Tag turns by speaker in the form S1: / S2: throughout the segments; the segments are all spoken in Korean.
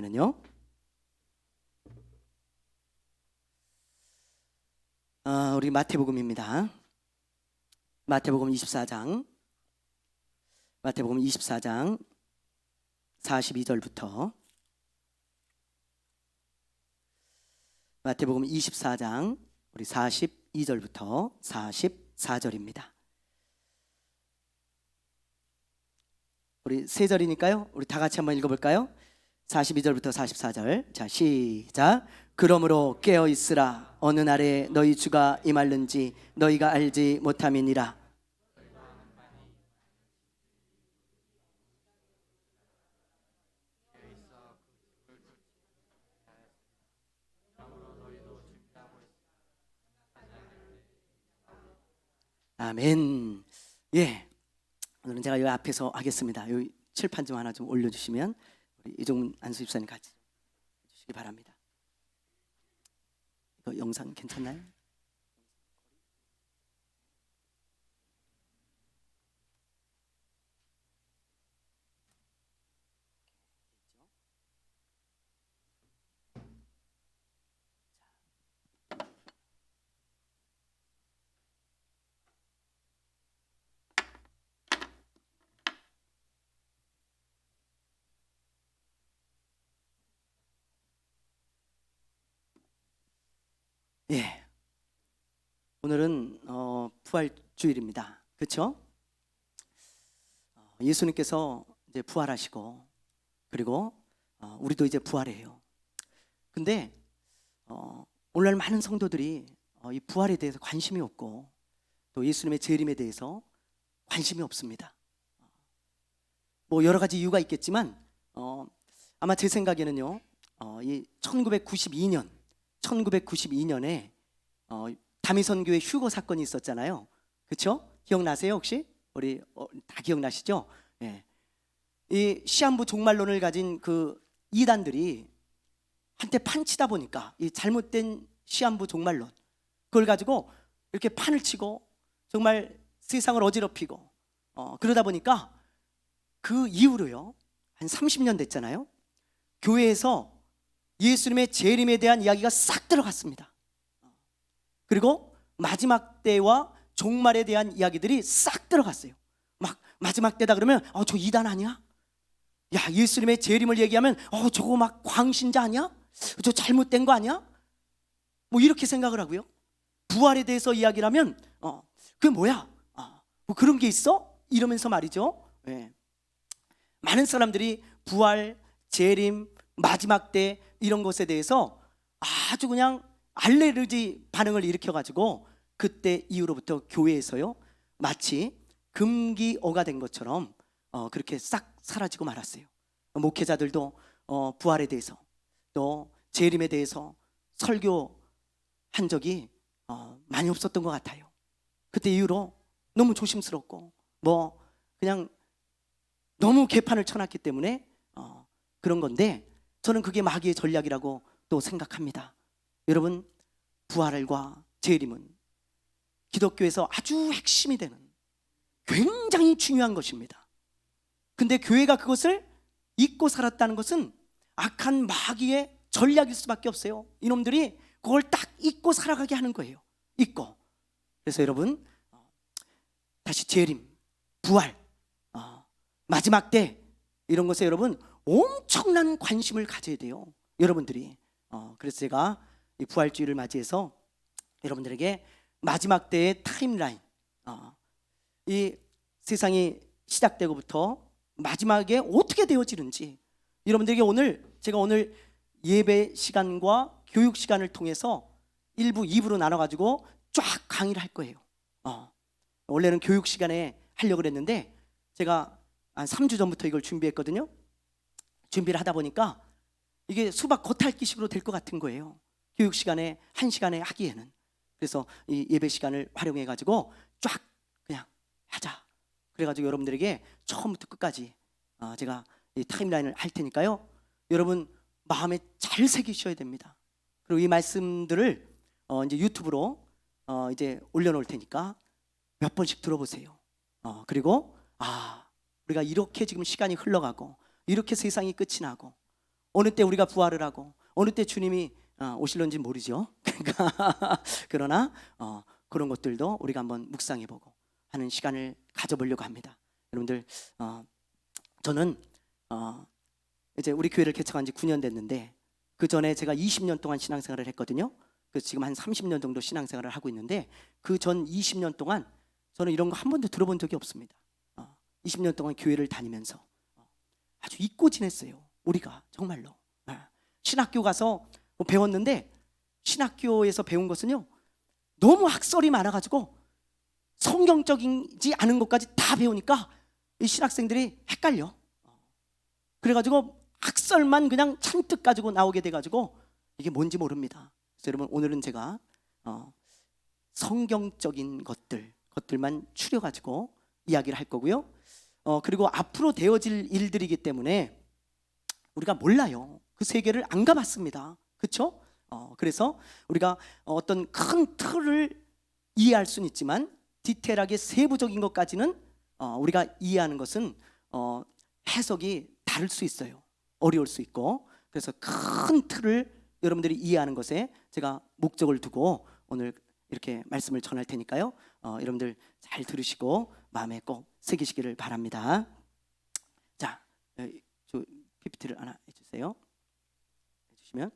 S1: 는요. 우리 마태복음입니다. 마태복음 24장 42절부터 마태복음 24장 우리 42절부터 44절입니다. 우리 세 절이니까요. 우리 다 같이 한번 읽어볼까요? 42절부터 44절. 자, 시작. 그러므로 깨어 있으라. 어느 날에 너희 주가 임할는지 너희가 알지 못함이니라. 아멘. 예. 오늘은 제가 여기 앞에서 하겠습니다. 여기 칠판 좀 하나 좀 올려주시면 우리 이종문 안수 집사님 같이 해주시기 바랍니다. 이거 영상 괜찮나요? 예. 오늘은 부활주일입니다. 그렇죠? 예수님께서 이제 부활하시고 그리고 우리도 이제 부활해요. 근데 오늘날 많은 성도들이 이 부활에 대해서 관심이 없고 또 예수님의 재림에 대해서 관심이 없습니다. 뭐 여러 가지 이유가 있겠지만 아마 제 생각에는요. 이 1992년에 다미선교회 휴거 사건이 있었잖아요. 그렇죠? 기억나세요 혹시? 우리 다 기억나시죠? 예. 이 시한부 종말론을 가진 그 이단들이 한때 판치다 보니까 이 잘못된 시한부 종말론 그걸 가지고 이렇게 판을 치고 정말 세상을 어지럽히고 그러다 보니까 그 이후로요 한 30년 됐잖아요. 교회에서 예수님의 재림에 대한 이야기가 싹 들어갔습니다. 그리고 마지막 때와 종말에 대한 이야기들이 싹 들어갔어요. 막 마지막 때다 그러면 저 이단 아니야? 야, 예수님의 재림을 얘기하면 저거 막 광신자 아니야? 저 잘못된 거 아니야? 뭐 이렇게 생각을 하고요. 부활에 대해서 이야기를 하면 그게 뭐야? 뭐 그런 게 있어? 이러면서 말이죠. 네. 많은 사람들이 부활, 재림, 마지막 때 이런 것에 대해서 아주 그냥 알레르기 반응을 일으켜가지고 그때 이후로부터 교회에서요 마치 금기어가 된 것처럼 그렇게 싹 사라지고 말았어요. 목회자들도 부활에 대해서 또 재림에 대해서 설교한 적이 많이 없었던 것 같아요. 그때 이후로 너무 조심스럽고 뭐 그냥 너무 개판을 쳐놨기 때문에 그런 건데 저는 그게 마귀의 전략이라고 또 생각합니다. 여러분, 부활과 재림은 기독교에서 아주 핵심이 되는 굉장히 중요한 것입니다. 근데 교회가 그것을 잊고 살았다는 것은 악한 마귀의 전략일 수밖에 없어요. 이놈들이 그걸 딱 잊고 살아가게 하는 거예요. 잊고. 그래서 여러분 다시 재림, 부활, 마지막 때 이런 것에 여러분 엄청난 관심을 가져야 돼요. 여러분들이. 그래서 제가 이 부활주의를 맞이해서 여러분들에게 마지막 때의 타임라인, 이 세상이 시작되고부터 마지막에 어떻게 되어지는지 여러분들에게 제가 오늘 예배 시간과 교육 시간을 통해서 1부, 2부로 나눠가지고 쫙 강의를 할 거예요. 원래는 교육 시간에 하려고 그랬는데 제가 한 3주 전부터 이걸 준비했거든요. 준비를 하다 보니까 이게 수박 겉핥기식으로 될 것 같은 거예요. 교육 시간에 1시간에 하기에는. 그래서 이 예배 시간을 활용해 가지고 쫙 그냥 하자. 그래가지고 여러분들에게 처음부터 끝까지 제가 이 타임라인을 할 테니까요. 여러분 마음에 잘 새기셔야 됩니다. 그리고 이 말씀들을 이제 유튜브로 이제 올려놓을 테니까 몇 번씩 들어보세요. 그리고 우리가 이렇게 지금 시간이 흘러가고 이렇게 세상이 끝이 나고 어느 때 우리가 부활을 하고 어느 때 주님이 오실런지 모르죠. 그러나 그런 것들도 우리가 한번 묵상해보고 하는 시간을 가져보려고 합니다. 여러분들, 저는 이제 우리 교회를 개척한 지 9년 됐는데 그 전에 제가 20년 동안 신앙생활을 했거든요. 그래서 지금 한 30년 정도 신앙생활을 하고 있는데 그 전 20년 동안 저는 이런 거 한 번도 들어본 적이 없습니다. 20년 동안 교회를 다니면서 아주 잊고 지냈어요. 우리가 정말로 신학교 가서 뭐 배웠는데 신학교에서 배운 것은요 너무 학설이 많아가지고 성경적이지 않은 것까지 다 배우니까 이 신학생들이 헷갈려. 그래가지고 학설만 그냥 잔뜩 가지고 나오게 돼가지고 이게 뭔지 모릅니다. 그래서 여러분 오늘은 제가 성경적인 것들만 추려가지고 이야기를 할 거고요. 그리고 앞으로 되어질 일들이기 때문에 우리가 몰라요. 그 세계를 안 가봤습니다. 그렇죠? 그래서 우리가 어떤 큰 틀을 이해할 수는 있지만 디테일하게 세부적인 것까지는 우리가 이해하는 것은 해석이 다를 수 있어요. 어려울 수 있고. 그래서 큰 틀을 여러분들이 이해하는 것에 제가 목적을 두고 오늘 이렇게 말씀을 전할 테니까요. 여러분들 잘 들으시고 마음에 꼭 새기시기를 바랍니다. 자, 저 PPT를 하나 해주세요. 해주시면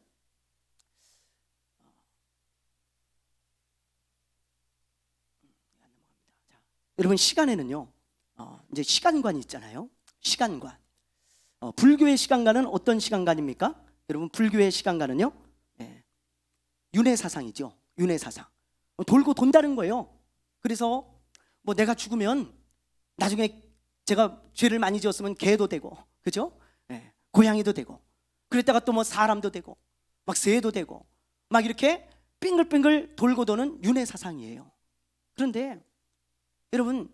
S1: 자, 여러분 시간에는요 이제 시간관이 있잖아요. 시간관. 불교의 시간관은 어떤 시간관입니까? 여러분 불교의 시간관은요 윤회사상이죠. 윤회사상. 돌고 돈다는 거예요. 그래서 뭐 내가 죽으면 나중에 제가 죄를 많이 지었으면 개도 되고, 그죠? 고양이도 되고, 그랬다가 또 뭐 사람도 되고, 막 새도 되고, 막 이렇게 빙글빙글 돌고 도는 윤회사상이에요. 그런데 여러분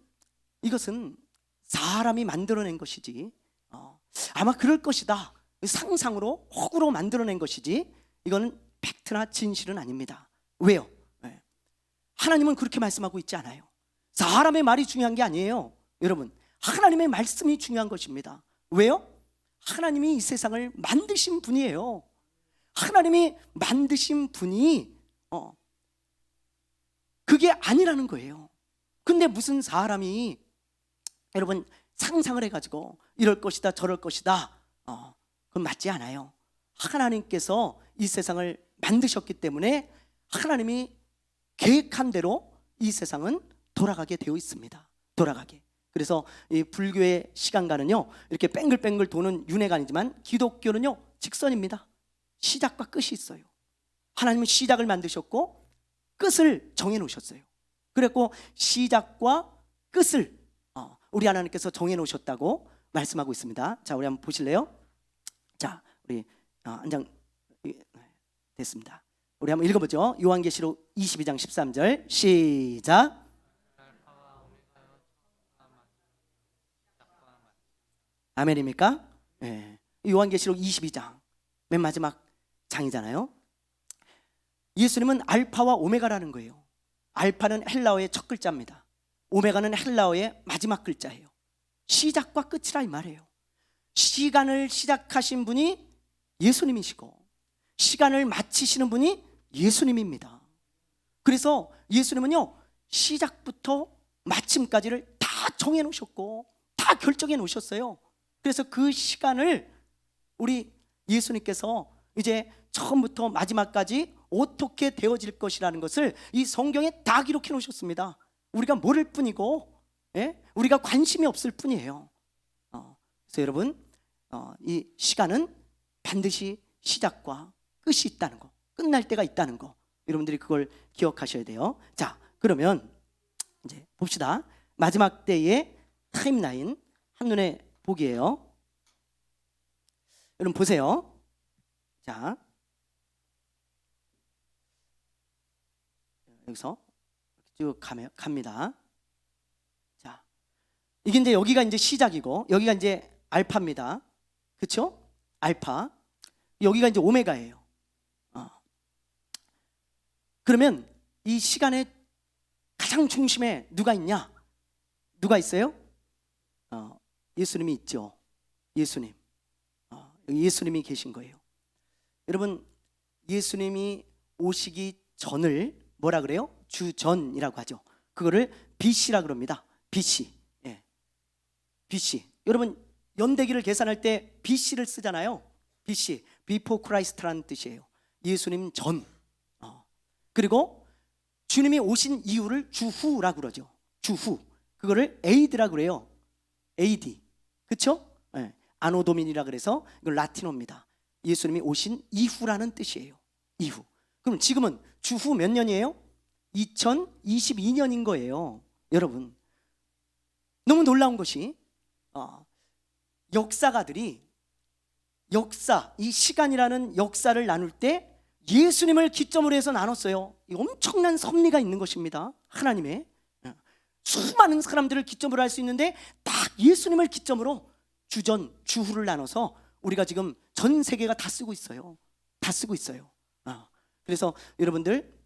S1: 이것은 사람이 만들어낸 것이지 아마 그럴 것이다 상상으로 혹으로 만들어낸 것이지 이거는 팩트나 진실은 아닙니다. 왜요? 하나님은 그렇게 말씀하고 있지 않아요. 사람의 말이 중요한 게 아니에요. 여러분 하나님의 말씀이 중요한 것입니다. 왜요? 하나님이 이 세상을 만드신 분이에요. 하나님이 만드신 분이 그게 아니라는 거예요. 근데 무슨 사람이 여러분 상상을 해가지고 이럴 것이다 저럴 것이다 그건 맞지 않아요. 하나님께서 이 세상을 만드셨기 때문에 하나님이 계획한 대로 이 세상은 돌아가게 되어 있습니다. 돌아가게. 그래서 이 불교의 시간관은요 이렇게 뺑글뺑글 도는 윤회관이지만 기독교는요 직선입니다. 시작과 끝이 있어요. 하나님은 시작을 만드셨고 끝을 정해놓으셨어요. 그랬고 시작과 끝을 우리 하나님께서 정해놓으셨다고 말씀하고 있습니다. 자, 우리 한번 보실래요? 자, 우리 한 장 됐습니다. 우리 한번 읽어보죠. 요한계시록 22장 13절 시작. 아멘입니까? 네. 요한계시록 22장 맨 마지막 장이잖아요. 예수님은 알파와 오메가라는 거예요. 알파는 헬라어의 첫 글자입니다. 오메가는 헬라어의 마지막 글자예요. 시작과 끝이라 이 말이에요. 시간을 시작하신 분이 예수님이시고 시간을 마치시는 분이 예수님입니다. 그래서 예수님은요 시작부터 마침까지를 다 정해놓으셨고 다 결정해 놓으셨어요. 그래서 그 시간을 우리 예수님께서 이제 처음부터 마지막까지 어떻게 되어질 것이라는 것을 이 성경에 다 기록해 놓으셨습니다. 우리가 모를 뿐이고 우리가 관심이 없을 뿐이에요. 그래서 여러분 이 시간은 반드시 시작과 끝이 있다는 거, 끝날 때가 있다는 거, 여러분들이 그걸 기억하셔야 돼요. 자, 그러면 이제 봅시다. 마지막 때의 타임라인 한눈에 보기예요. 여러분 보세요. 자, 여기서 쭉 갑니다. 자, 이게 이제 여기가 이제 시작이고 여기가 이제 알파입니다. 그렇죠? 알파. 여기가 이제 오메가예요. 그러면 이 시간의 가장 중심에 누가 있냐? 누가 있어요? 예수님이 있죠. 예수님. 예수님이 계신 거예요. 여러분, 예수님이 오시기 전을 뭐라 그래요? 주전이라고 하죠. 그거를 BC라 그럽니다. BC. 예. BC. 여러분, 연대기를 계산할 때 BC를 쓰잖아요. BC, Before Christ라는 뜻이에요. 예수님 전. 그리고 주님이 오신 이후를 주후라고 그러죠. 주후. 그거를 AD라 그래요. AD. 그렇죠? 예. 아노 도미니라 그래서 이건 라틴어입니다. 예수님이 오신 이후라는 뜻이에요. 이후. 그럼 지금은 주후 몇 년이에요? 2022년인 거예요. 여러분, 너무 놀라운 것이 역사가들이 이 시간이라는 역사를 나눌 때 예수님을 기점으로 해서 나눴어요. 이 엄청난 섭리가 있는 것입니다. 하나님의 수많은 사람들을 기점으로 할 수 있는데 딱 예수님을 기점으로 주전, 주후를 나눠서 우리가 지금 전 세계가 다 쓰고 있어요. 다 쓰고 있어요. 그래서 여러분들,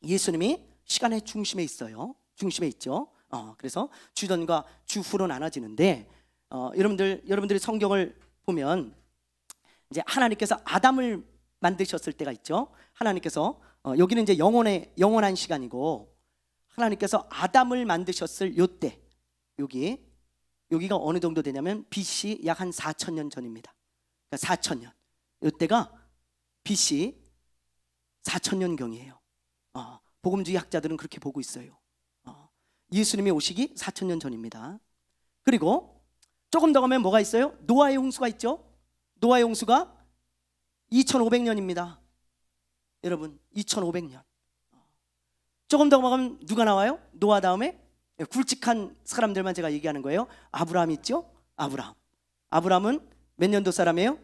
S1: 예수님이 시간의 중심에 있어요. 중심에 있죠. 그래서 주전과 주후로 나눠지는데 여러분들이 성경을 보면 이제 하나님께서 아담을 만드셨을 때가 있죠. 하나님께서 여기는 이제 영원한 시간이고, 하나님께서 아담을 만드셨을 요때, 여기가 어느 정도 되냐면 BC 약 한 4,000년 전입니다. 그러니까 4,000년. 요때가 BC 4,000년 경이에요. 복음주의 학자들은 그렇게 보고 있어요. 예수님이 오시기 4,000년 전입니다. 그리고 조금 더 가면 뭐가 있어요? 노아의 홍수가 있죠. 노아의 홍수가 2,500년입니다. 여러분, 2,500년. 조금 더 가면 누가 나와요? 노아 다음에 굵직한 사람들만 제가 얘기하는 거예요. 아브라함 있죠? 아브라함은 몇 년도 사람이에요?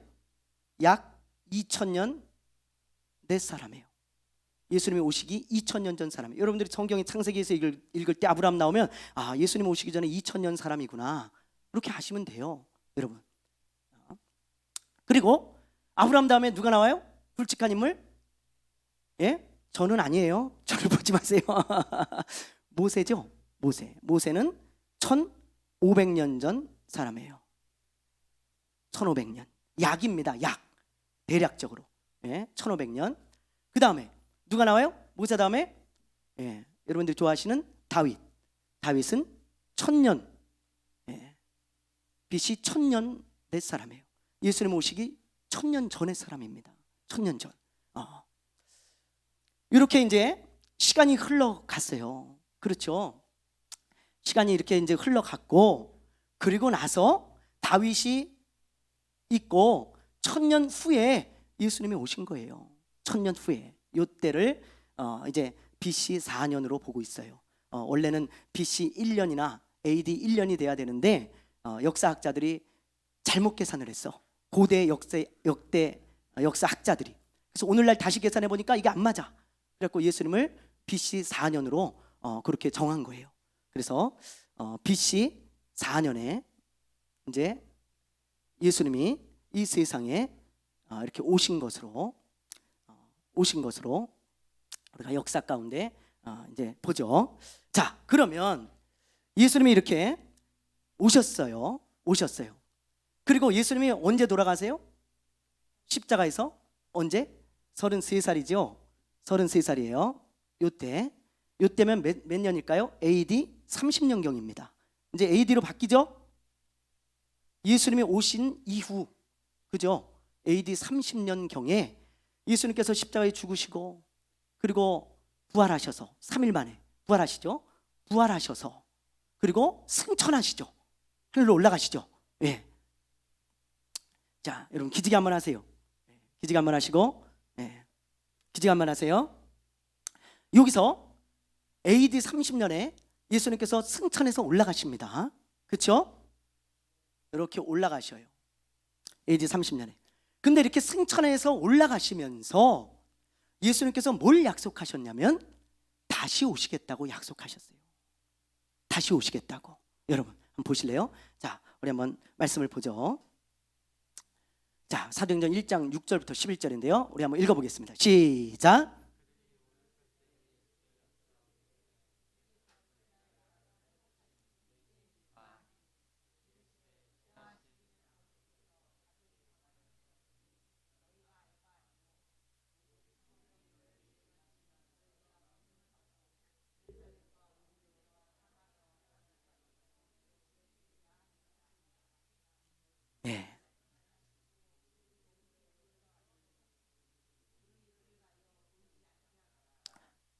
S1: 약 2,000년 내 사람이에요. 예수님이 오시기 2,000년 전 사람이에요. 여러분들이 성경의 창세기에서 읽을 때 아브라함 나오면 예수님 오시기 전에 2,000년 사람이구나, 그렇게 아시면 돼요, 여러분. 그리고 아브라함 다음에 누가 나와요? 굵직한 인물? 예? 저는 아니에요. 저를 보지 마세요. 모세죠. 모세는 1,500년 전 사람이에요. 1,500년. 약입니다. 약. 대략적으로. 1,500년. 그 다음에 누가 나와요? 모세 다음에 여러분들이 좋아하시는 다윗은 1,000년, BC 1,000년 내 사람이에요. 예수님 오시기 1,000년 전의 사람입니다. 1,000년 전. 이렇게 이제 시간이 흘러갔어요. 그렇죠? 시간이 이렇게 이제 흘러갔고, 그리고 나서 다윗이 있고 1,000년 후에 예수님이 오신 거예요. 1,000년 후에. 요때를 이제 BC 4년으로 보고 있어요. 원래는 BC 1년이나 AD 1년이 돼야 되는데 역사학자들이 잘못 계산을 했어. 고대 역사학자들이. 그래서 오늘날 다시 계산해 보니까 이게 안 맞아. 그래서 예수님을 BC 4년으로 그렇게 정한 거예요. 그래서 BC 4년에 이제 예수님이 이 세상에 이렇게 오신 것으로 우리가 역사 가운데 이제 보죠. 자, 그러면 예수님이 이렇게 오셨어요. 그리고 예수님이 언제 돌아가세요? 십자가에서 언제? 33살이죠. 33살이에요. 요때면 몇 년일까요? AD 30년경입니다. 이제 AD로 바뀌죠? 예수님이 오신 이후, 그죠? AD 30년경에 예수님께서 십자가에 죽으시고, 그리고 부활하셔서 3일 만에 부활하시죠? 부활하셔서 그리고 승천하시죠. 하늘로 올라가시죠. 예. 자, 여러분 기지개 한번 하세요. 기지개 한번 하시고, 기지개 한번 하세요. 여기서 AD 30년에 예수님께서 승천해서 올라가십니다. 그렇죠? 이렇게 올라가셔요. AD 30년에. 근데 이렇게 승천해서 올라가시면서 예수님께서 뭘 약속하셨냐면 다시 오시겠다고 약속하셨어요. 다시 오시겠다고. 여러분 한번 보실래요? 자, 우리 한번 말씀을 보죠. 자, 사도행전 1장 6절부터 11절인데요. 우리 한번 읽어보겠습니다. 시작.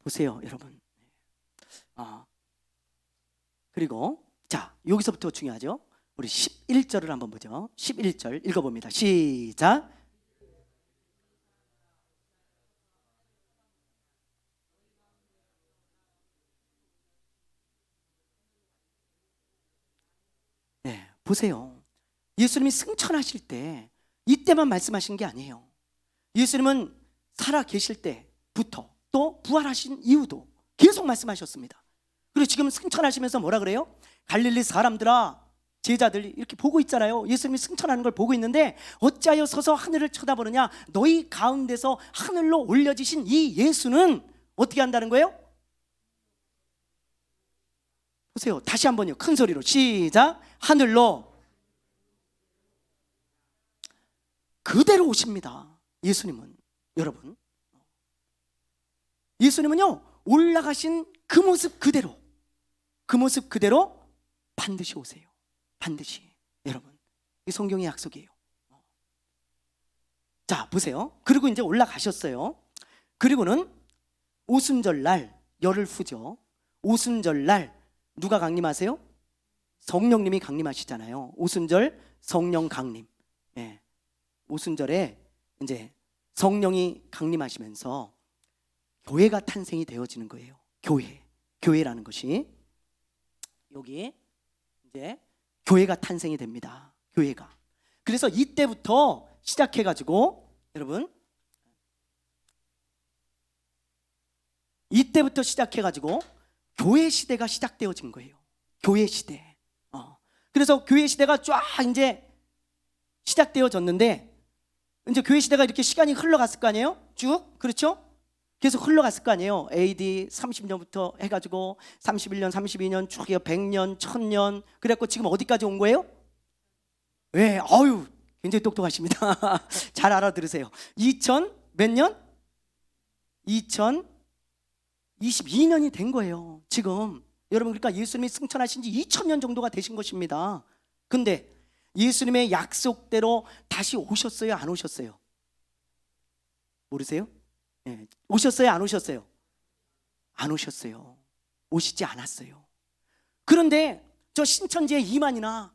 S1: 보세요, 여러분. 그리고 자, 여기서부터 중요하죠. 우리 11절을 한번 보죠. 11절 읽어봅니다. 시작. 네, 보세요. 예수님이 승천하실 때 이때만 말씀하신 게 아니에요. 예수님은 살아 계실 때부터 또 부활하신 이후도 계속 말씀하셨습니다. 그리고 지금 승천하시면서 뭐라 그래요? 갈릴리 사람들아, 제자들이 이렇게 보고 있잖아요. 예수님이 승천하는 걸 보고 있는데 어찌하여 서서 하늘을 쳐다보느냐? 너희 가운데서 하늘로 올려지신 이 예수는 어떻게 한다는 거예요? 보세요. 다시 한번요. 큰 소리로 시작. 하늘로 그대로 오십니다. 예수님은, 여러분, 예수님은요 올라가신 그 모습 그대로, 그 모습 그대로 반드시 오세요. 반드시. 여러분, 이 성경의 약속이에요. 자, 보세요. 그리고 이제 올라가셨어요. 그리고는 오순절날, 열흘 후죠. 오순절날 누가 강림하세요? 성령님이 강림하시잖아요. 오순절 성령 강림. 예. 오순절에 이제 성령이 강림하시면서 교회가 탄생이 되어지는 거예요. 교회라는 것이 여기 이제 교회가 탄생이 됩니다. 교회가. 그래서 이때부터 시작해가지고 여러분, 이때부터 시작해가지고 교회 시대가 시작되어진 거예요. 교회 시대. 그래서 교회 시대가 쫙 이제 시작되어졌는데, 이제 교회 시대가 이렇게 시간이 흘러갔을 거 아니에요? 쭉, 그렇죠? 계속 흘러갔을 거 아니에요. AD 30년부터 해가지고 31년, 32년 쭉 100년, 1000년. 그래갖고 지금 어디까지 온 거예요? 왜? 아유, 굉장히 똑똑하십니다. 잘 알아들으세요. 2000 몇 년? 2022년이 된 거예요. 지금 여러분, 그러니까 예수님이 승천하신 지 2000년 정도가 되신 것입니다. 근데 예수님의 약속대로 다시 오셨어요? 안 오셨어요? 모르세요? 네. 오셨어요? 안 오셨어요? 안 오셨어요. 오시지 않았어요. 그런데 저 신천지의 이만이나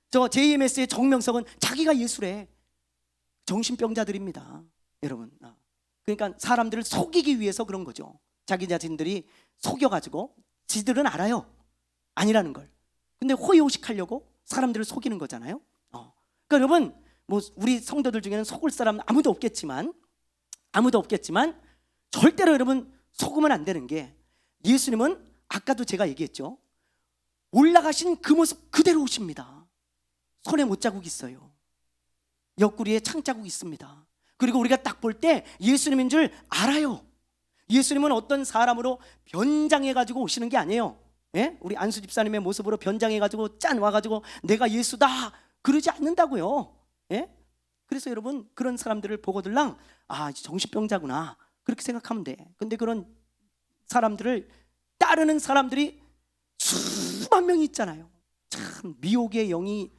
S1: 저 JMS의 정명석은 자기가 예수래. 정신병자들입니다, 여러분. 그러니까 사람들을 속이기 위해서 그런 거죠. 자기 자신들이 속여가지고 지들은 알아요, 아니라는 걸. 근데 호의호식하려고 사람들을 속이는 거잖아요. 그러니까 여러분, 뭐 우리 성도들 중에는 속을 사람 아무도 없겠지만 절대로 여러분 속으면 안 되는 게, 예수님은 아까도 제가 얘기했죠. 올라가신 그 모습 그대로 오십니다. 손에 못자국 있어요. 옆구리에 창자국 있습니다. 그리고 우리가 딱 볼 때 예수님인 줄 알아요. 예수님은 어떤 사람으로 변장해가지고 오시는 게 아니에요. 예? 우리 안수 집사님의 모습으로 변장해가지고 짠 와가지고 내가 예수다 그러지 않는다고요. 예? 그래서 여러분, 그런 사람들을 보고들랑 정신병자구나 그렇게 생각하면 돼. 근데 그런 사람들을 따르는 사람들이 수만 명이 있잖아요. 참 미혹의 영이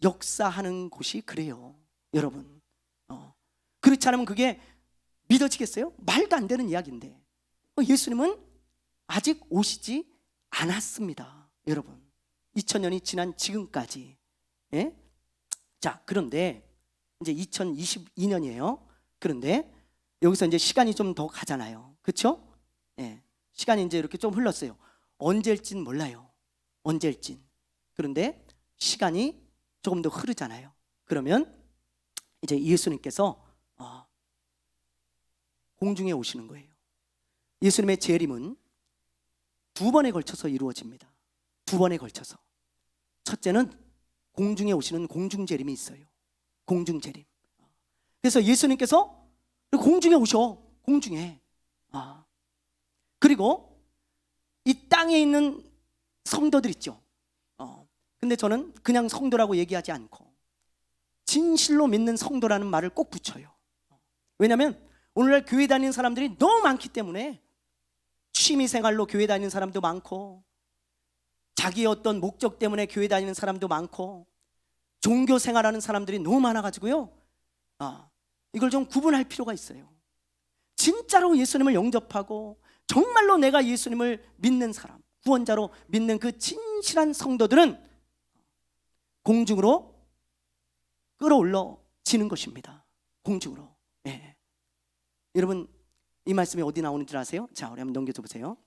S1: 역사하는 곳이 그래요, 여러분. 그렇지 않으면 그게 믿어지겠어요? 말도 안 되는 이야기인데 예수님은 아직 오시지 않았습니다, 여러분. 2000년이 지난 지금까지. 예? 자, 그런데 이제 2022년이에요. 그런데 여기서 이제 시간이 좀 더 가잖아요, 그렇죠? 예. 시간이 이제 이렇게 좀 흘렀어요. 언제일진 몰라요. 언제일진. 그런데 시간이 조금 더 흐르잖아요. 그러면 이제 예수님께서 공중에 오시는 거예요. 예수님의 재림은 두 번에 걸쳐서 이루어집니다. 두 번에 걸쳐서. 첫째는 공중에 오시는 공중재림이 있어요. 공중재림. 그래서 예수님께서 공중에 오셔. 공중에. 그리고 이 땅에 있는 성도들 있죠. 근데 저는 그냥 성도라고 얘기하지 않고 진실로 믿는 성도라는 말을 꼭 붙여요. 왜냐하면 오늘날 교회 다니는 사람들이 너무 많기 때문에, 취미생활로 교회 다니는 사람도 많고, 자기의 어떤 목적 때문에 교회 다니는 사람도 많고, 종교 생활하는 사람들이 너무 많아가지고요, 이걸 좀 구분할 필요가 있어요. 진짜로 예수님을 영접하고 정말로 내가 예수님을 믿는 사람, 구원자로 믿는 그 진실한 성도들은 공중으로 끌어올려지는 것입니다. 공중으로. 예. 여러분, 이 말씀이 어디 나오는 줄 아세요? 자, 우리 한번 넘겨줘 보세요.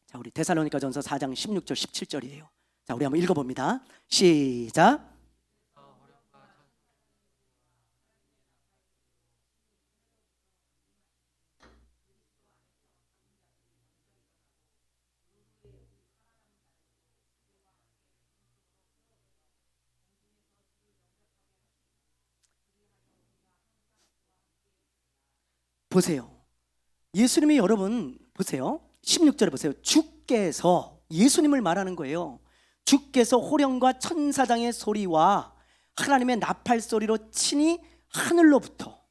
S1: 자, 우리 데살로니가전서 4장 16절 17절이에요. 자, 우리 한번 읽어봅니다. 시작. 보세요. 예수님이 여러분 보세요. 16절에 보세요. 주께서, 예수님을 말하는 거예요. 주께서 호령과 천사장의 소리와 하나님의 나팔 소리로 친히 하늘로부터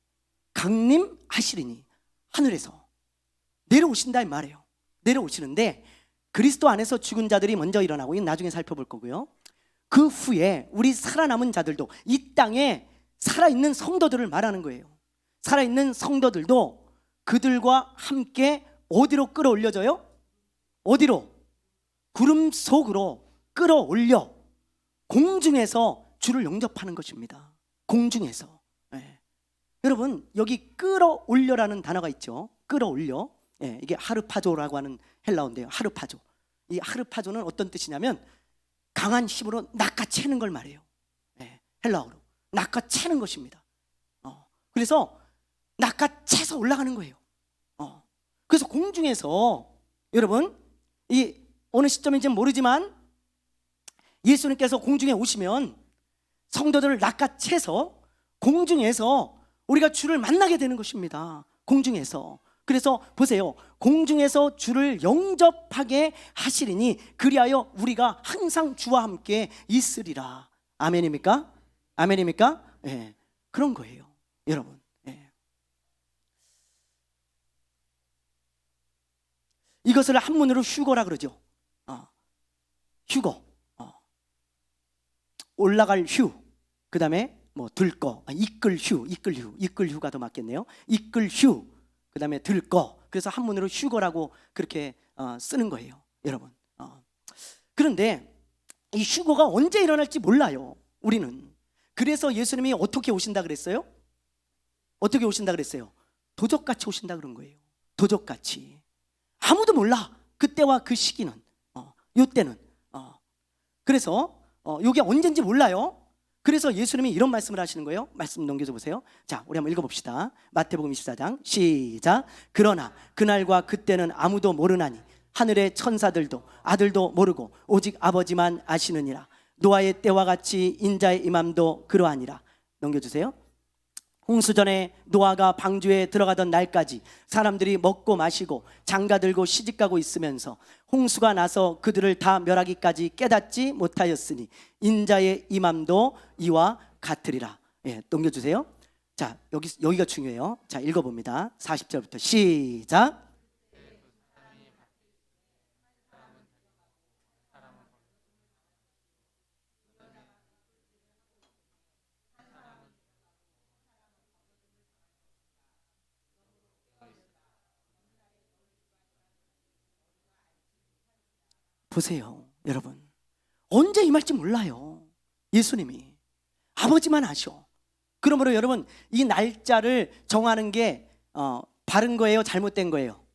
S1: 강림하시리니, 하늘에서 내려오신다 이 말이에요. 내려오시는데 그리스도 안에서 죽은 자들이 먼저 일어나고, 이건 나중에 살펴볼 거고요. 그 후에 우리 살아남은 자들도, 이 땅에 살아있는 성도들을 말하는 거예요. 살아있는 성도들도 그들과 함께 어디로 끌어올려져요? 어디로? 구름 속으로 끌어올려 공중에서 주를 영접하는 것입니다. 공중에서. 예. 여러분, 여기 끌어올려라는 단어가 있죠. 끌어올려. 예, 이게 하르파조라고 하는 헬라어인데요. 하르파조. 이 하르파조는 어떤 뜻이냐면 강한 힘으로 낚아채는 걸 말해요. 예, 헬라어로 낚아채는 것입니다. 그래서 낚아채서 올라가는 거예요. 그래서 공중에서, 여러분, 이 어느 시점인지는 모르지만 예수님께서 공중에 오시면 성도들을 낚아채서 공중에서 우리가 주를 만나게 되는 것입니다. 공중에서. 그래서 보세요. 공중에서 주를 영접하게 하시리니 그리하여 우리가 항상 주와 함께 있으리라. 아멘입니까? 아멘입니까? 예, 그런 거예요, 여러분. 예. 이것을 한문으로 휴거라 그러죠. 휴거. 올라갈 휴. 그 다음에 뭐 들거, 이끌 휴가 더 맞겠네요. 이끌 휴. 그 다음에 들거. 그래서 한문으로 휴거라고 그렇게 쓰는 거예요, 여러분. 그런데 이 휴거가 언제 일어날지 몰라요, 우리는. 그래서 예수님이 어떻게 오신다 그랬어요? 어떻게 오신다 그랬어요? 도적같이 오신다 그런 거예요. 도적같이. 아무도 몰라, 그때와 그 시기는. 요때는. 그래서 요게 언젠지 몰라요. 그래서 예수님이 이런 말씀을 하시는 거예요. 말씀 넘겨줘 보세요. 자, 우리 한번 읽어봅시다. 마태복음 24장 시작. 그러나 그날과 그때는 아무도 모르나니 하늘의 천사들도 아들도 모르고 오직 아버지만 아시느니라. 노아의 때와 같이 인자의 임함도 그러하니라. 넘겨주세요. 홍수전에 노아가 방주에 들어가던 날까지 사람들이 먹고 마시고 장가들고 시집가고 있으면서 홍수가 나서 그들을 다 멸하기까지 깨닫지 못하였으니 인자의 임함도 이와 같으리라. 예, 넘겨주세요. 자, 여기가 중요해요. 자, 읽어봅니다. 40절부터 시작. 보세요, 여러분. 언제 임할지 몰라요, 예수님이. 아버지만 아셔. 그러므로 여러분, 이 날짜를 정하는 게 바른 거예요, 잘못된 거예요?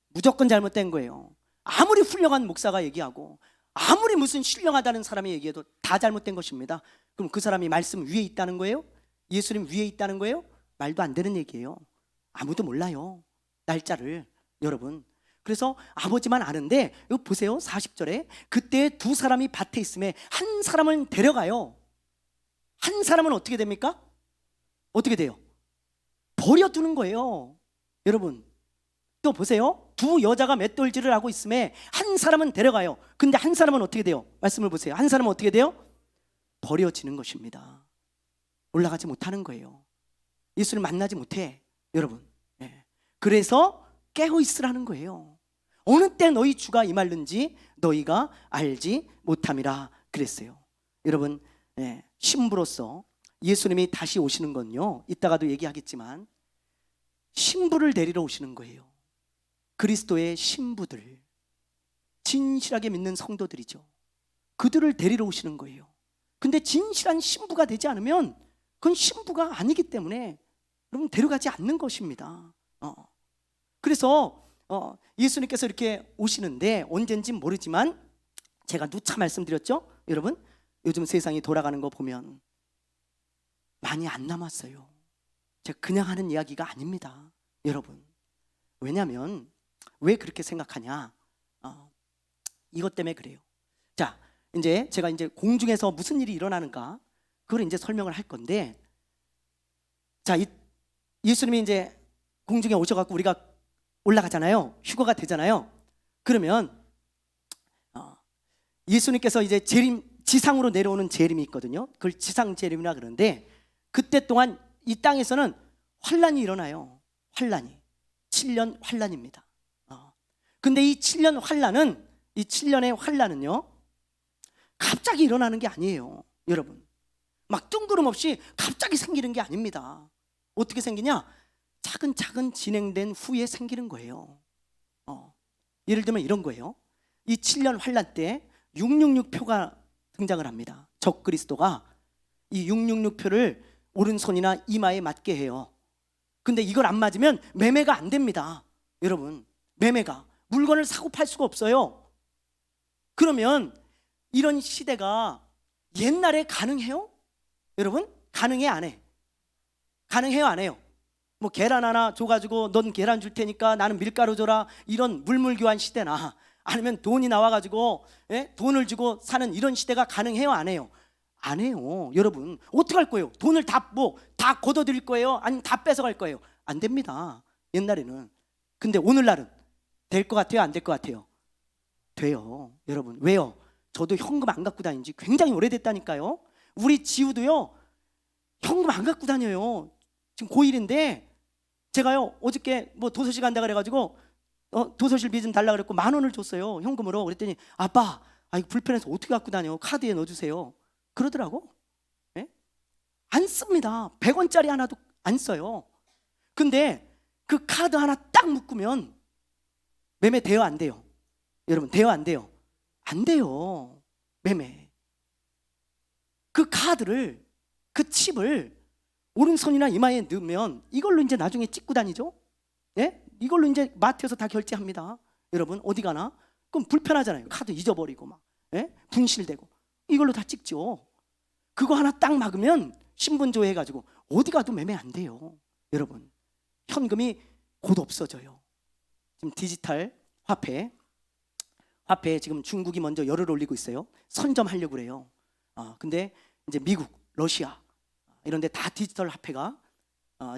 S1: 무조건 잘못된 거예요. 아무리 훌륭한 목사가 얘기하고 아무리 무슨 신령하다는 사람이 얘기해도 다 잘못된 것입니다. 그럼 그 사람이 말씀 위에 있다는 거예요? 예수님 위에 있다는 거예요? 말도 안 되는 얘기예요. 아무도 몰라요, 날짜를, 여러분. 그래서 아버지만 아는데, 이거 보세요. 40절에 그때 두 사람이 밭에 있음에 한 사람은 데려가요. 한 사람은 어떻게 됩니까? 어떻게 돼요? 버려두는 거예요, 여러분. 또 보세요. 두 여자가 맷돌질을 하고 있음에 한 사람은 데려가요. 근데 한 사람은 어떻게 돼요? 말씀을 보세요. 한 사람은 어떻게 돼요? 버려지는 것입니다. 올라가지 못하는 거예요. 예수를 만나지 못해, 여러분. 예. 그래서 깨어 있으라는 거예요. 어느 때 너희 주가 임할는지 너희가 알지 못함이라 그랬어요. 여러분, 예, 신부로서 예수님이 다시 오시는 건요, 이따가도 얘기하겠지만 신부를 데리러 오시는 거예요. 그리스도의 신부들, 진실하게 믿는 성도들이죠. 그들을 데리러 오시는 거예요. 근데 진실한 신부가 되지 않으면 그건 신부가 아니기 때문에 여러분 데려가지 않는 것입니다. 그래서 예수님께서 이렇게 오시는데 언젠지 모르지만 제가 누차 말씀드렸죠. 여러분 요즘 세상이 돌아가는 거 보면 많이 안 남았어요. 제가 그냥 하는 이야기가 아닙니다. 여러분 왜냐하면 왜 그렇게 생각하냐, 이것 때문에 그래요. 자, 이제 제가 이제 공중에서 무슨 일이 일어나는가 그걸 이제 설명을 할 건데, 자, 예수님이 이제 공중에 오셔갖고 우리가 올라가잖아요. 휴거가 되잖아요. 그러면 예수님께서 이제 지상으로 내려오는 재림이 있거든요. 그걸 지상 재림이라 그러는데, 그때 동안 이 땅에서는 환란이 일어나요. 환란이 7년 환란입니다. 근데 이 7년의 환란은요 갑자기 일어나는 게 아니에요. 여러분 막 뜬구름없이 갑자기 생기는 게 아닙니다. 어떻게 생기냐? 차근차근 진행된 후에 생기는 거예요. 예를 들면 이런 거예요. 이 7년 환란 때 666표가 등장을 합니다. 적 그리스도가 이 666표를 오른손이나 이마에 맞게 해요. 근데 이걸 안 맞으면 매매가 안 됩니다. 여러분 매매가, 물건을 사고 팔 수가 없어요. 그러면 이런 시대가 옛날에 가능해요? 여러분 가능해 안 해? 가능해요 안 해요? 뭐 계란 하나 줘가지고 넌 계란 줄 테니까 나는 밀가루 줘라, 이런 물물교환 시대나 아니면 돈이 나와가지고 돈을 주고 사는 이런 시대가 가능해요 안 해요? 안 해요. 여러분 어떻게 할 거예요? 돈을 다 걷어들일 거예요? 아니면 다 뺏어갈 거예요? 안 됩니다. 옛날에는. 근데 오늘날은 될 것 같아요 안 될 것 같아요? 돼요. 여러분 왜요? 저도 현금 안 갖고 다닌 지 굉장히 오래됐다니까요. 우리 지우도요 현금 안 갖고 다녀요. 지금 고1인데 제가요 어저께 뭐 도서실 간다 그래가지고 도서실비 좀 달라 그랬고 10,000원을 줬어요 현금으로. 그랬더니 아빠 이거 불편해서 어떻게 갖고 다녀, 카드에 넣어주세요 그러더라고. 안 씁니다. 100원짜리 하나도 안 써요. 근데 그 카드 하나 딱 묶으면 매매 돼요 안 돼요? 여러분 돼요 안 돼요? 안 돼요. 매매. 그 카드를, 그 칩을 오른손이나 이마에 넣으면 이걸로 이제 나중에 찍고 다니죠. 이걸로 이제 마트에서 다 결제합니다. 여러분 어디 가나? 그럼 불편하잖아요. 카드 잊어버리고 막 분실되고. 이걸로 다 찍죠. 그거 하나 딱 막으면 신분조회 해가지고 어디 가도 매매 안 돼요. 여러분 현금이 곧 없어져요. 지금 디지털 화폐 지금 중국이 먼저 열을 올리고 있어요. 선점하려고 그래요. 근데 이제 미국, 러시아 이런 데 다 디지털 화폐가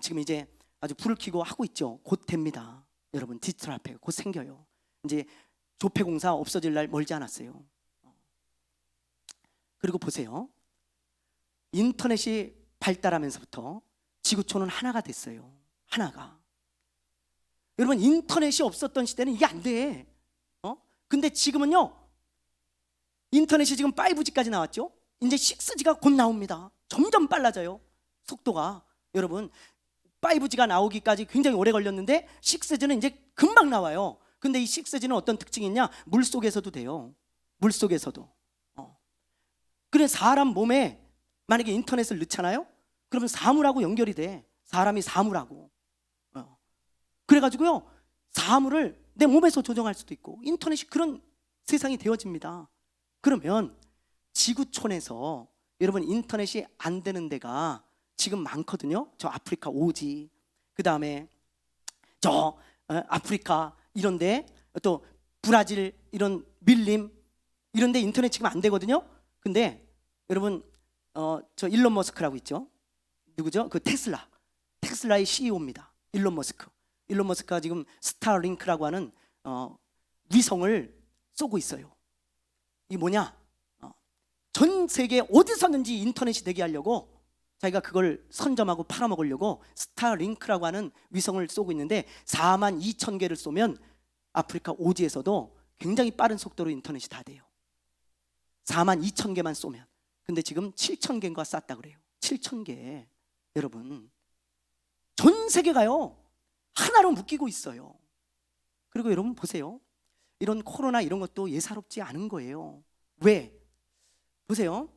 S1: 지금 이제 아주 불을 켜고 하고 있죠. 곧 됩니다. 여러분 디지털 화폐가 곧 생겨요. 이제 조폐공사 없어질 날 멀지 않았어요. 그리고 보세요. 인터넷이 발달하면서부터 지구촌은 하나가 됐어요. 하나가. 여러분 인터넷이 없었던 시대는 이게 안 돼. 근데 지금은요 인터넷이 지금 5G까지 나왔죠. 이제 6G가 곧 나옵니다. 점점 빨라져요 속도가. 여러분 5G가 나오기까지 굉장히 오래 걸렸는데 6G는 이제 금방 나와요. 근데 이 6G는 어떤 특징이 있냐? 물속에서도 돼요. 물속에서도. 그래 사람 몸에 만약에 인터넷을 넣잖아요. 그러면 사물하고 연결이 돼. 사람이 사물하고. 그래가지고요 사물을 내 몸에서 조정할 수도 있고 인터넷이 그런 세상이 되어집니다. 그러면 지구촌에서 여러분 인터넷이 안 되는 데가 지금 많거든요. 저 아프리카 오지, 그 다음에 저 아프리카 이런데, 또 브라질 이런 밀림 이런데 인터넷 지금 안 되거든요. 근데 여러분 저 일론 머스크라고 있죠. 누구죠? 그 테슬라의 CEO입니다. 일론 머스크가 지금 스타링크라고 하는 위성을 쏘고 있어요. 이게 뭐냐? 전 세계 어디서든지 인터넷이 되게 하려고 자기가 그걸 선점하고 팔아먹으려고 스타링크라고 하는 위성을 쏘고 있는데 42,000개를 쏘면 아프리카 오지에서도 굉장히 빠른 속도로 인터넷이 다 돼요. 42,000개만 쏘면. 근데 지금 7,000개인가 쐈다 그래요. 7,000개. 여러분 전 세계가요 하나로 묶이고 있어요. 그리고 여러분 보세요. 이런 코로나 이런 것도 예사롭지 않은 거예요. 왜? 보세요.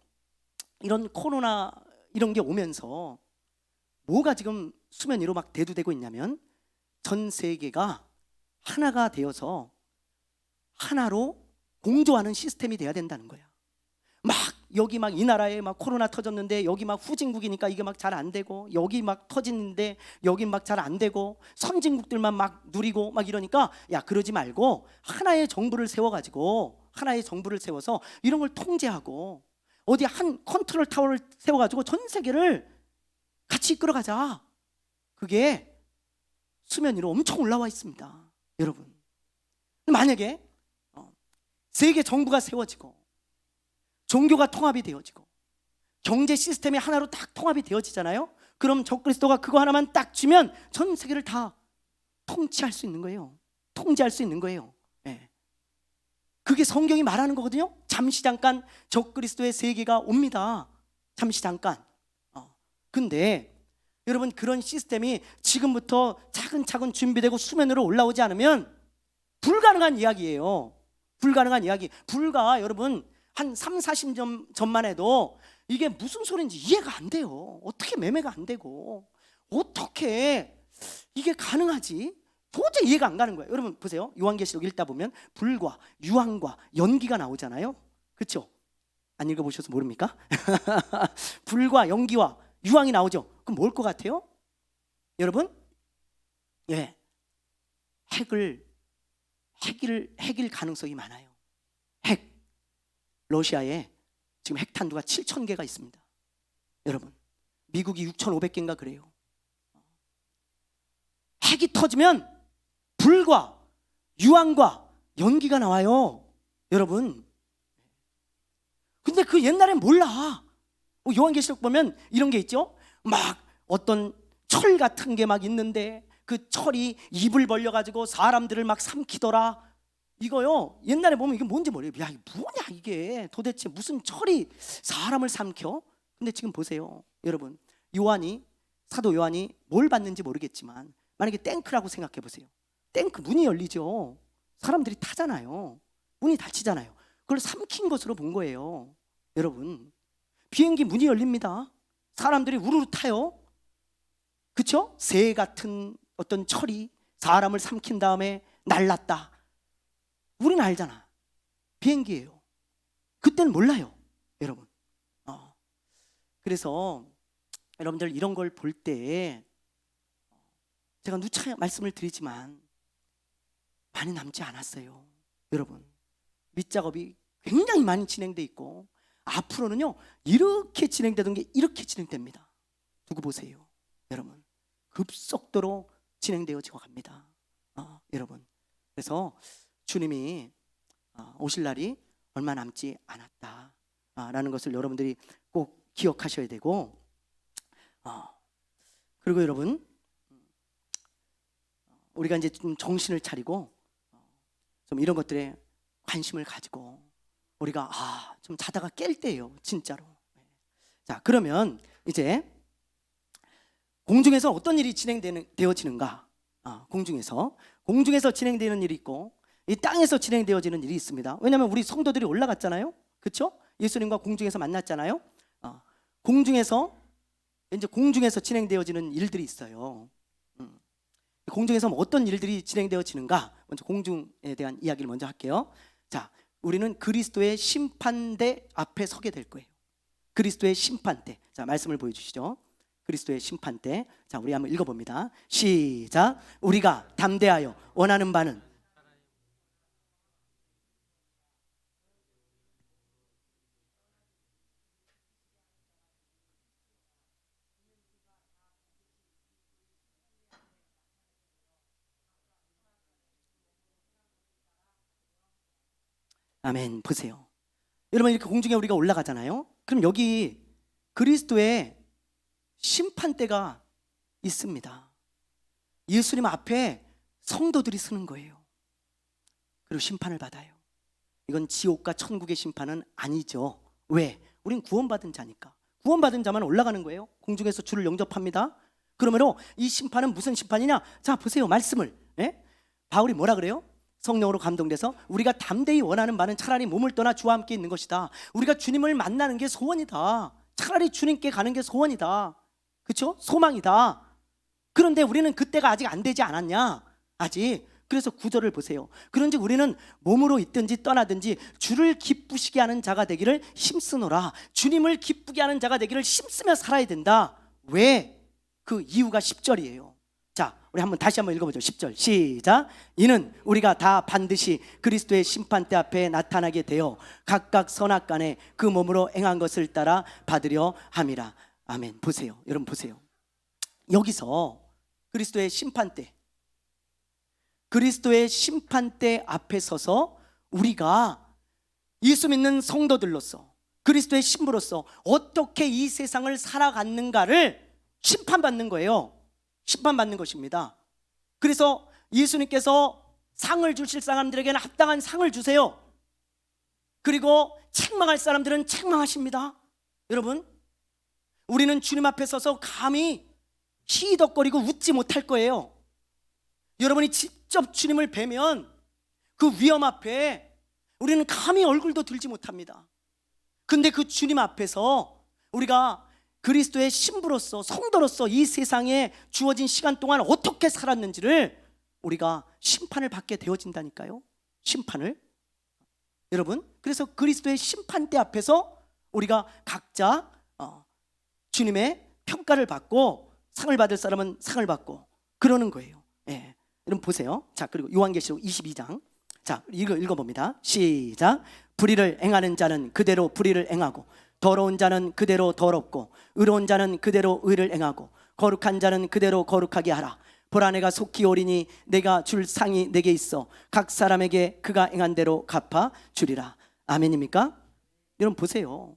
S1: 이런 코로나 이런 게 오면서 뭐가 지금 수면 위로 막 대두되고 있냐면 전 세계가 하나가 되어서 하나로 공조하는 시스템이 돼야 된다는 거야. 막 여기 막 이 나라에 막 코로나 터졌는데 여기 막 후진국이니까 이게 막 잘 안 되고, 여기 막 터지는데 여기 막 잘 안 되고, 선진국들만 막 누리고 막 이러니까 야, 그러지 말고 하나의 정부를 세워가지고, 하나의 정부를 세워서 이런 걸 통제하고 어디 한 컨트롤 타워를 세워가지고 전 세계를 같이 이끌어가자. 그게 수면 위로 엄청 올라와 있습니다, 여러분. 만약에 세계 정부가 세워지고 종교가 통합이 되어지고 경제 시스템이 하나로 딱 통합이 되어지잖아요. 그럼 적그리스도가 그거 하나만 딱 쥐면 전 세계를 다 통치할 수 있는 거예요. 통제할 수 있는 거예요. 네. 그게 성경이 말하는 거거든요. 잠시 잠깐 적그리스도의 세계가 옵니다. 잠시 잠깐. 근데 여러분, 그런 시스템이 지금부터 차근차근 준비되고 수면으로 올라오지 않으면 불가능한 이야기예요. 불가능한 이야기. 여러분 한 3, 40년 전만 해도 이게 무슨 소리인지 이해가 안 돼요. 어떻게 매매가 안 되고 어떻게 이게 가능하지? 도저히 이해가 안 가는 거예요. 여러분 보세요. 요한계시록 읽다 보면 불과 유황과 연기가 나오잖아요. 그렇죠? 안 읽어보셔서 모릅니까? 불과 연기와 유황이 나오죠. 그럼 뭘 것 같아요? 여러분? 예, 핵일 가능성이 많아요. 핵. 러시아에 지금 핵탄두가 7,000개가 있습니다. 여러분, 미국이 6,500개인가 그래요. 핵이 터지면 불과 유황과 연기가 나와요, 여러분. 근데 그 옛날엔 몰라. 요한계시록 보면 이런 게 있죠. 막 어떤 철 같은 게 막 있는데 그 철이 입을 벌려가지고 사람들을 막 삼키더라. 이거요, 옛날에 보면 이게 뭔지 모르요. 야, 이게 뭐냐, 이게 도대체 무슨 철이 사람을 삼켜? 근데 지금 보세요, 여러분. 사도 요한이 뭘 봤는지 모르겠지만 만약에 탱크라고 생각해 보세요. 탱크 문이 열리죠. 사람들이 타잖아요. 문이 닫히잖아요. 그걸 삼킨 것으로 본 거예요, 여러분. 비행기 문이 열립니다. 사람들이 우르르 타요. 그렇죠? 새 같은 어떤 철이 사람을 삼킨 다음에 날랐다. 우리는 알잖아. 비행기예요. 그때는 몰라요, 여러분. 그래서 여러분들 이런 걸 볼 때 제가 누차 말씀을 드리지만 많이 남지 않았어요, 여러분. 밑작업이 굉장히 많이 진행돼 있고 앞으로는요, 이렇게 진행되던 게 이렇게 진행됩니다. 두고 보세요, 여러분. 급속도로 진행되어지고 갑니다, 여러분. 그래서 주님이 오실 날이 얼마 남지 않았다라는 것을 여러분들이 꼭 기억하셔야 되고, 그리고 여러분, 우리가 이제 좀 정신을 차리고 좀 이런 것들에 관심을 가지고 우리가 좀 자다가 깰 때예요, 진짜로. 자, 그러면 이제 공중에서 어떤 일이 진행되어지는가? 공중에서 진행되는 일이 있고 이 땅에서 진행되어지는 일이 있습니다. 왜냐하면 우리 성도들이 올라갔잖아요, 그렇죠? 예수님과 공중에서 만났잖아요. 공중에서 진행되어지는 일들이 있어요. 공중에서 어떤 일들이 진행되어지는가? 먼저 공중에 대한 이야기를 먼저 할게요. 자, 우리는 그리스도의 심판대 앞에 서게 될 거예요. 그리스도의 심판대. 자, 말씀을 보여주시죠. 그리스도의 심판대. 자, 우리 한번 읽어봅니다. 시작. 우리가 담대하여 원하는 바는 아멘. 보세요, 여러분. 이렇게 공중에 우리가 올라가잖아요. 그럼 여기 그리스도의 심판대가 있습니다. 예수님 앞에 성도들이 서는 거예요. 그리고 심판을 받아요. 이건 지옥과 천국의 심판은 아니죠. 왜? 우린 구원받은 자니까. 구원받은 자만 올라가는 거예요. 공중에서 주를 영접합니다. 그러므로 이 심판은 무슨 심판이냐? 자, 보세요, 말씀을. 바울이 뭐라 그래요? 성령으로 감동돼서 우리가 담대히 원하는 바는 차라리 몸을 떠나 주와 함께 있는 것이다. 우리가 주님을 만나는 게 소원이다. 차라리 주님께 가는 게 소원이다. 그렇죠? 소망이다. 그런데 우리는 그때가 아직 안 되지 않았냐? 아직. 그래서 9절을 보세요. 그런즉 우리는 몸으로 있든지 떠나든지 주를 기쁘시게 하는 자가 되기를 힘쓰노라. 주님을 기쁘게 하는 자가 되기를 힘쓰며 살아야 된다. 왜? 그 이유가 10절이에요. 자, 우리 다시 한번 읽어보죠. 10절 시작. 이는 우리가 다 반드시 그리스도의 심판대 앞에 나타나게 되어 각각 선악간에 그 몸으로 행한 것을 따라 받으려 함이라. 아멘. 보세요. 여러분 보세요. 여기서 그리스도의 심판대, 그리스도의 심판대 앞에 서서 우리가 예수 믿는 성도들로서 그리스도의 신부로서 어떻게 이 세상을 살아갔는가를 심판받는 거예요. 심판받는 것입니다. 그래서 예수님께서 상을 주실 사람들에게는 합당한 상을 주세요. 그리고 책망할 사람들은 책망하십니다. 여러분, 우리는 주님 앞에 서서 감히 시덕거리고 웃지 못할 거예요. 여러분이 직접 주님을 뵈면 그 위험 앞에 우리는 감히 얼굴도 들지 못합니다. 근데 그 주님 앞에서 우리가 그리스도의 신부로서 성도로서 이 세상에 주어진 시간 동안 어떻게 살았는지를 우리가 심판을 받게 되어진다니까요. 심판을. 여러분, 그래서 그리스도의 심판대 앞에서 우리가 각자 주님의 평가를 받고 상을 받을 사람은 상을 받고 그러는 거예요. 예. 여러분 보세요. 자, 그리고 요한계시록 22장. 자, 읽어봅니다. 시작. 불의를 행하는 자는 그대로 불의를 행하고 더러운 자는 그대로 더럽고 의로운 자는 그대로 의를 행하고 거룩한 자는 그대로 거룩하게 하라. 보라, 내가 속히 오리니 내가 줄 상이 내게 있어 각 사람에게 그가 행한 대로 갚아 주리라. 아멘입니까? 여러분 보세요.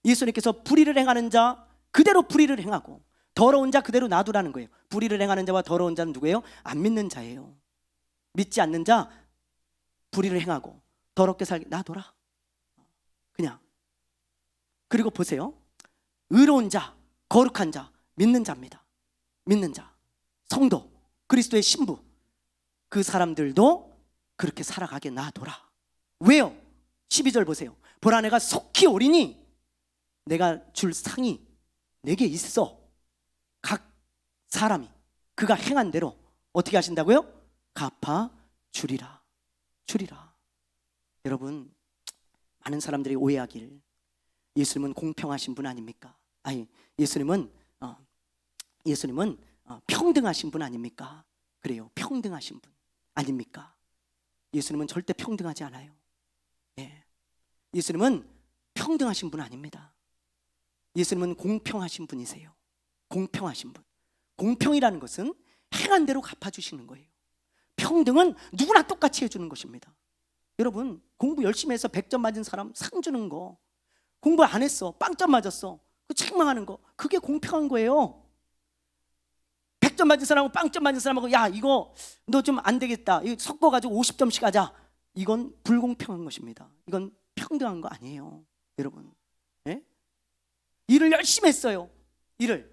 S1: 예수님께서 불의를 행하는 자 그대로 불의를 행하고 더러운 자 그대로 놔두라는 거예요. 불의를 행하는 자와 더러운 자는 누구예요? 안 믿는 자예요. 믿지 않는 자 불의를 행하고 더럽게 살게 놔둬라. 그냥. 그리고 보세요. 의로운 자, 거룩한 자, 믿는 자입니다. 믿는 자, 성도, 그리스도의 신부, 그 사람들도 그렇게 살아가게 놔둬라. 왜요? 12절 보세요. 보라, 내가 속히 오리니 내가 줄 상이 내게 있어 각 사람이 그가 행한 대로 어떻게 하신다고요? 갚아 주리라. 주리라. 여러분, 많은 사람들이 오해하길 예수님은 공평하신 분 아닙니까? 아니, 예수님은 평등하신 분 아닙니까? 그래요. 평등하신 분 아닙니까? 예수님은 절대 평등하지 않아요. 예. 예수님은 평등하신 분 아닙니다. 예수님은 공평하신 분이세요. 공평하신 분. 공평이라는 것은 행한 대로 갚아주시는 거예요. 평등은 누구나 똑같이 해주는 것입니다. 여러분, 공부 열심히 해서 100점 맞은 사람 상 주는 거, 공부 안 했어 빵점 맞았어 그 책망하는 거, 그게 공평한 거예요. 100점 맞은 사람하고 빵점 맞은 사람하고 야 이거 너 좀 안 되겠다 이거 섞어가지고 50점씩 하자, 이건 불공평한 것입니다. 이건 평등한 거 아니에요. 여러분, 예? 일을 열심히 했어요. 일을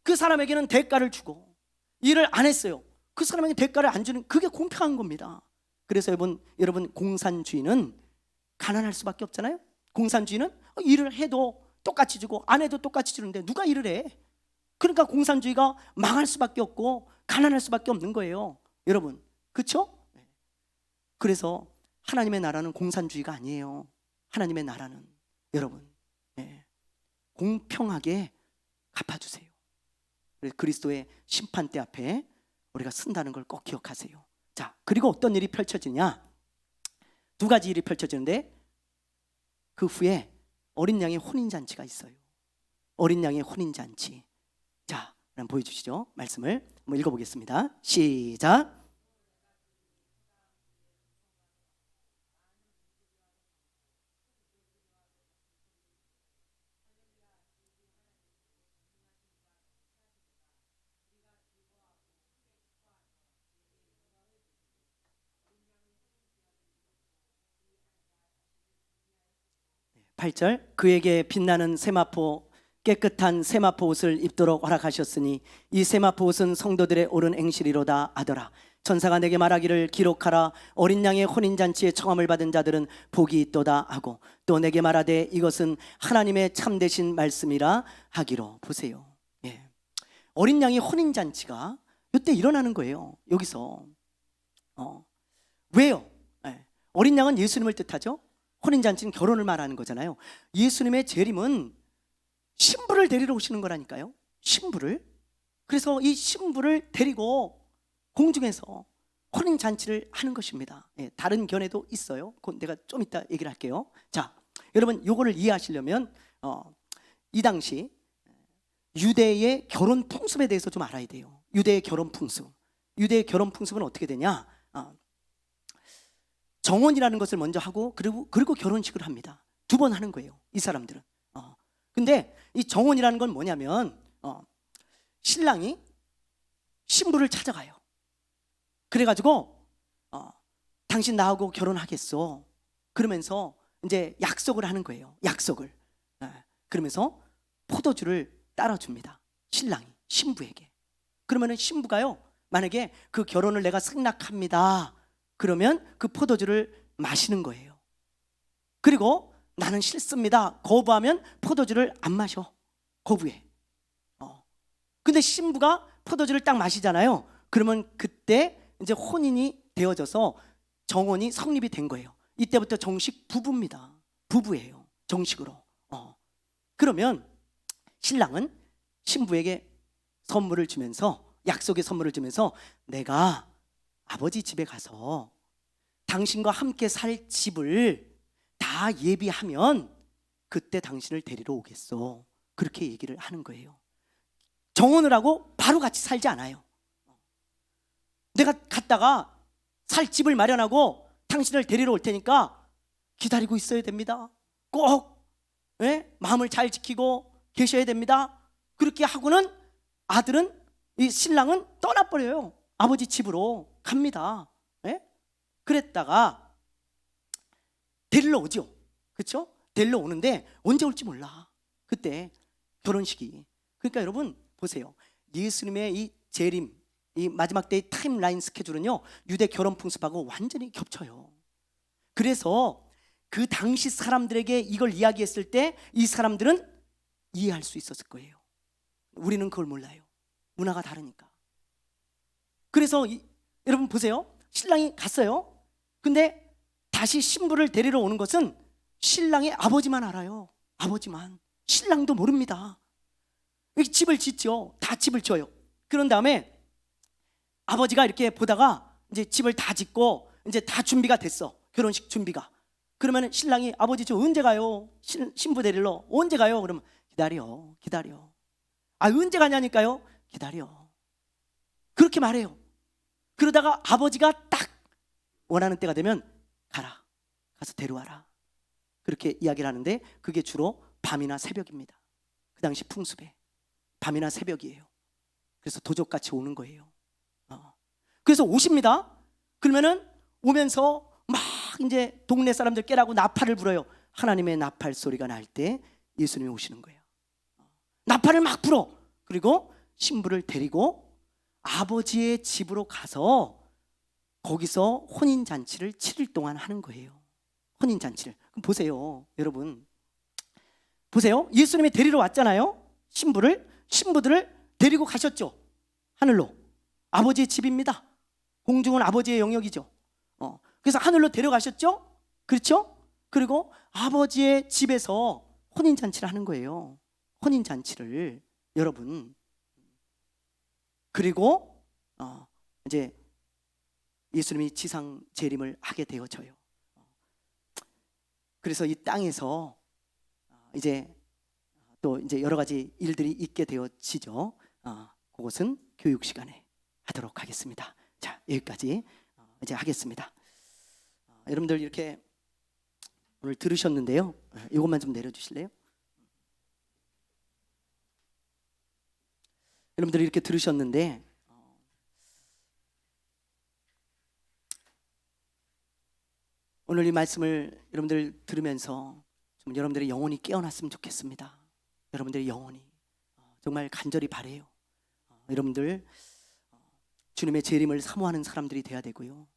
S1: 그 사람에게는 대가를 주고 일을 안 했어요. 그 사람에게 대가를 안 주는, 그게 공평한 겁니다. 그래서 여러분 공산주의는 가난할 수밖에 없잖아요. 공산주의는 일을 해도 똑같이 주고 안 해도 똑같이 주는데 누가 일을 해? 그러니까 공산주의가 망할 수밖에 없고 가난할 수밖에 없는 거예요. 여러분, 그렇죠? 그래서 하나님의 나라는 공산주의가 아니에요. 하나님의 나라는 여러분, 공평하게 갚아주세요. 그리스도의 심판대 앞에 우리가 쓴다는 걸 꼭 기억하세요. 자, 그리고 어떤 일이 펼쳐지냐? 두 가지 일이 펼쳐지는데 그 후에 어린 양의 혼인잔치가 있어요. 어린 양의 혼인잔치. 자, 그럼 보여주시죠. 말씀을 한번 읽어보겠습니다. 시작. 네, 8절. 그에게 빛나는 세마포 깨끗한 세마포 옷을 입도록 허락하셨으니 이 세마포 옷은 성도들의 옳은 행실이로다 하더라. 천사가 내게 말하기를 기록하라. 어린 양의 혼인잔치에 청함을 받은 자들은 복이 있도다 하고, 또 내게 말하되 이것은 하나님의 참되신 말씀이라 하기로. 보세요. 예. 어린 양의 혼인잔치가 이때 일어나는 거예요. 여기서 왜요? 예. 어린 양은 예수님을 뜻하죠. 혼인잔치는 결혼을 말하는 거잖아요. 예수님의 재림은 신부를 데리러 오시는 거라니까요. 신부를. 그래서 이 신부를 데리고 공중에서 혼인잔치를 하는 것입니다. 예, 다른 견해도 있어요. 그건 내가 좀 이따 얘기를 할게요. 자, 여러분 요거를 이해하시려면 이 당시 유대의 결혼 풍습에 대해서 좀 알아야 돼요. 유대의 결혼 풍습. 유대의 결혼 풍습은 어떻게 되냐? 정혼이라는 것을 먼저 하고 그리고 결혼식을 합니다. 2번 하는 거예요, 이 사람들은. 근데 이 정혼이라는 건 뭐냐면 신랑이 신부를 찾아가요. 그래가지고 당신 나하고 결혼하겠어. 그러면서 이제 약속을 하는 거예요. 약속을. 그러면서 포도주를 따라줍니다. 신랑이 신부에게. 그러면은 신부가요, 만약에 그 결혼을 내가 승낙합니다, 그러면 그 포도주를 마시는 거예요. 그리고 나는 싫습니다, 거부하면 포도주를 안 마셔. 거부해. 근데 신부가 포도주를 딱 마시잖아요. 그러면 그때 이제 혼인이 되어져서 정혼이 성립이 된 거예요. 이때부터 정식 부부입니다. 부부예요, 정식으로. 그러면 신랑은 신부에게 선물을 주면서, 약속의 선물을 주면서, 내가 아버지 집에 가서 당신과 함께 살 집을 다 예비하면 그때 당신을 데리러 오겠어. 그렇게 얘기를 하는 거예요. 정혼을 하고 바로 같이 살지 않아요. 내가 갔다가 살 집을 마련하고 당신을 데리러 올 테니까 기다리고 있어야 됩니다. 꼭 마음을 잘 지키고 계셔야 됩니다. 그렇게 하고는 아들은, 이 신랑은 떠나버려요. 아버지 집으로 갑니다. 그랬다가 데리러 오죠. 그렇죠? 데리러 오는데 언제 올지 몰라. 그때 결혼식이. 그러니까 여러분 보세요. 예수님의 이 재림, 이 마지막 때의 타임라인 스케줄은요, 유대 결혼 풍습하고 완전히 겹쳐요. 그래서 그 당시 사람들에게 이걸 이야기했을 때 이 사람들은 이해할 수 있었을 거예요. 우리는 그걸 몰라요. 문화가 다르니까. 그래서 여러분 보세요. 신랑이 갔어요. 근데 다시 신부를 데리러 오는 것은 신랑의 아버지만 알아요. 아버지만. 신랑도 모릅니다. 여기 집을 짓죠. 다 집을 지어요. 그런 다음에 아버지가 이렇게 보다가 이제 집을 다 짓고 이제 다 준비가 됐어. 결혼식 준비가. 그러면 신랑이, 아버지 저 언제 가요? 신부 데리러 언제 가요? 그러면 기다려. 언제 가냐니까요? 기다려. 그렇게 말해요. 그러다가 아버지가 딱 원하는 때가 되면 가라. 가서 데려와라. 그렇게 이야기를 하는데 그게 주로 밤이나 새벽입니다. 그 당시 풍습에 밤이나 새벽이에요. 그래서 도적같이 오는 거예요. 그래서 오십니다. 그러면은 오면서 막 이제 동네 사람들 깨라고 나팔을 불어요. 하나님의 나팔 소리가 날 때 예수님이 오시는 거예요. 나팔을 막 불어. 그리고 신부를 데리고 아버지의 집으로 가서 거기서 혼인잔치를 7일 동안 하는 거예요. 혼인잔치를. 그럼 보세요, 여러분. 보세요. 예수님이 데리러 왔잖아요. 신부들을 데리고 가셨죠. 하늘로. 아버지의 집입니다. 공중은 아버지의 영역이죠. 그래서 하늘로 데려가셨죠. 그렇죠? 그리고 아버지의 집에서 혼인잔치를 하는 거예요. 혼인잔치를. 여러분. 그리고 이제 예수님이 지상 재림을 하게 되어져요. 그래서 이 땅에서 이제 또 이제 여러 가지 일들이 있게 되어지죠. 그것은 교육 시간에 하도록 하겠습니다. 자, 여기까지 이제 하겠습니다. 여러분들 이렇게 오늘 들으셨는데요. 이것만 좀 내려주실래요? 여러분들 이렇게 들으셨는데 오늘 이 말씀을 여러분들 들으면서 좀 여러분들의 영혼이 깨어났으면 좋겠습니다. 여러분들의 영혼이 정말 간절히 바래요. 여러분들 주님의 재림을 사모하는 사람들이 돼야 되고요.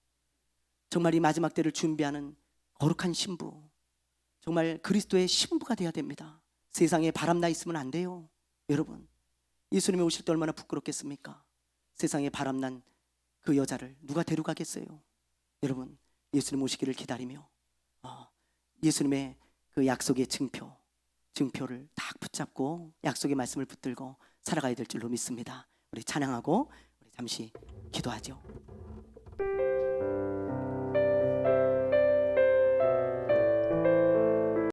S1: 정말 이 마지막 때를 준비하는 거룩한 신부, 정말 그리스도의 신부가 돼야 됩니다. 세상에 바람나 있으면 안 돼요. 여러분, 예수님이 오실 때 얼마나 부끄럽겠습니까? 세상에 바람난 그 여자를 누가 데려가겠어요? 여러분, 예수님 오시기를 기다리며 예수님의 그 약속의 증표를 딱 붙잡고 약속의 말씀을 붙들고 살아가야 될 줄로 믿습니다. 우리 찬양하고 우리 잠시 기도하죠.